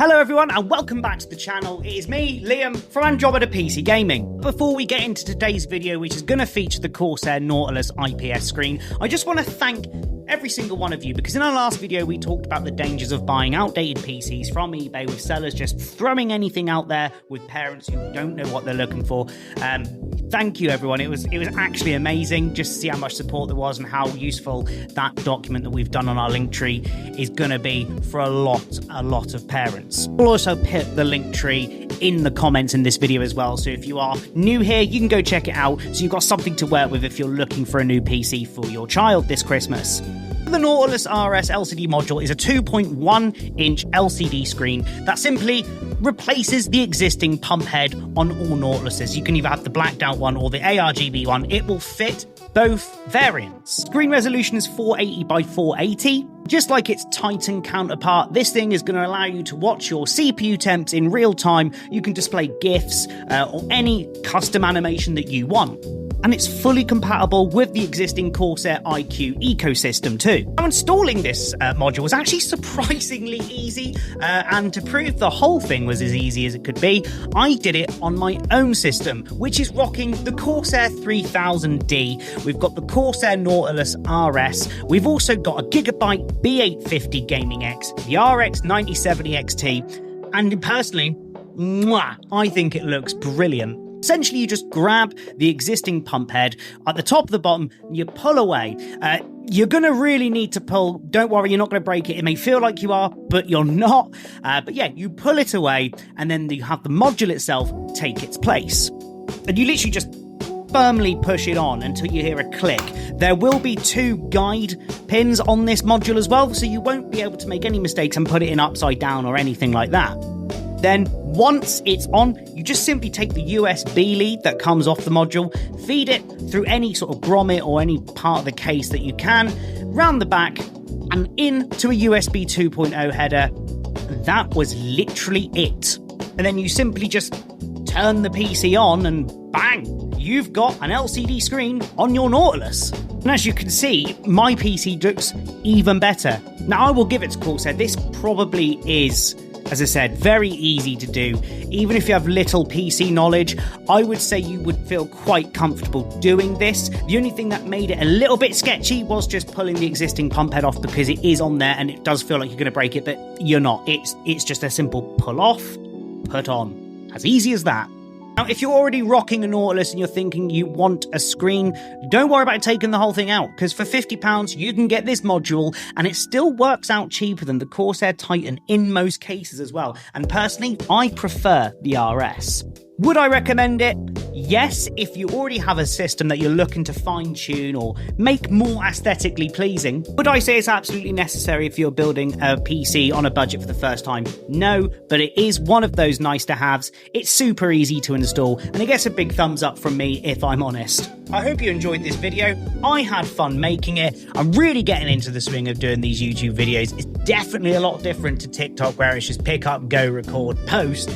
Hello everyone and welcome back to the channel. It is me, Liam, from Andromeda PC Gaming. Before we get into today's video, which is going to feature the Corsair Nautilus IPS screen, I just want to thank every single one of you, because in our last video we talked about the dangers of buying outdated PCs from eBay with sellers just throwing anything out there with parents who don't know what they're looking for. Thank you everyone. It was actually amazing just to see how much support there was and how useful that document that we've done on our link tree is going to be for a lot of parents. We'll also put the link tree in the comments in this video as well, so if you are new here you can go check it out so you've got something to work with if you're looking for a new PC for your child this Christmas. The Nautilus RS LCD module is a 2.1-inch LCD screen that simply replaces the existing pump head on all Nautiluses. You can either have the blacked out one or the ARGB one. It will fit both variants. Screen resolution is 480 by 480. Just like its Titan counterpart, this thing is going to allow you to watch your CPU temps in real time. You can display GIFs or any custom animation that you want. And it's fully compatible with the existing Corsair iCUE ecosystem too. Now, installing this module was actually surprisingly easy, and to prove the whole thing was as easy as it could be, I did it on my own system, which is rocking the Corsair 3000D. We've got the Corsair Nautilus RS. We've also got a Gigabyte B850 Gaming X, the RX 9070 XT, and personally, I think it looks brilliant. Essentially, you just grab the existing pump head at the top of the bottom, and you pull away. You're going to really need to pull. Don't worry, you're not going to break it. It may feel like you are, but you're not. But yeah, you pull it away, and then you have the module itself take its place. And you literally just firmly push it on until you hear a click. There will be 2 guide pins on this module as well, so you won't be able to make any mistakes and put it in upside down or anything like that. Then, once it's on, you just simply take the USB lead that comes off the module, feed it through any sort of grommet or any part of the case that you can, round the back, and into a USB 2.0 header. That was literally it. And then you simply just turn the PC on and bang, you've got an LCD screen on your Nautilus. And as you can see, my PC looks even better. Now, I will give it to Corsair. This probably is, as I said, very easy to do. Even if you have little PC knowledge, I would say you would feel quite comfortable doing this. The only thing that made it a little bit sketchy was just pulling the existing pump head off, because it is on there and it does feel like you're going to break it, but you're not. It's just a simple pull off, put on. As easy as that. Now, if you're already rocking a Nautilus and you're thinking you want a screen, don't worry about taking the whole thing out, because for £50 you can get this module and it still works out cheaper than the Corsair Titan in most cases as well. And personally, I prefer the RS. Would I recommend it? Yes, if you already have a system that you're looking to fine-tune or make more aesthetically pleasing. Would I say it's absolutely necessary if you're building a PC on a budget for the first time? No, but it is one of those nice-to-haves. It's super easy to install, and it gets a big thumbs up from me if I'm honest. I hope you enjoyed this video. I had fun making it. I'm really getting into the swing of doing these YouTube videos. It's definitely a lot different to TikTok, where it's just pick up, go, record, post.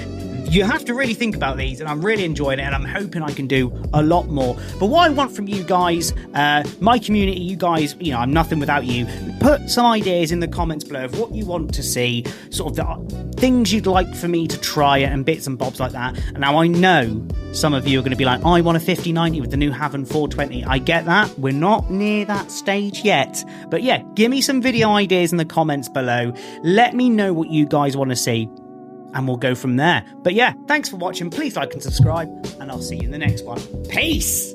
You have to really think about these, and I'm really enjoying it, and I'm hoping I can do a lot more. But what I want from you guys, my community, you guys, I'm nothing without you. Put some ideas in the comments below of what you want to see, sort of the things you'd like for me to try and bits and bobs like that. And now I know some of you are going to be like, I want a 5090 with the new Haven 420. I get that. We're not near that stage yet. But yeah, give me some video ideas in the comments below. Let me know what you guys want to see, and we'll go from there. But yeah, thanks for watching. Please like and subscribe, and I'll see you in the next one. Peace!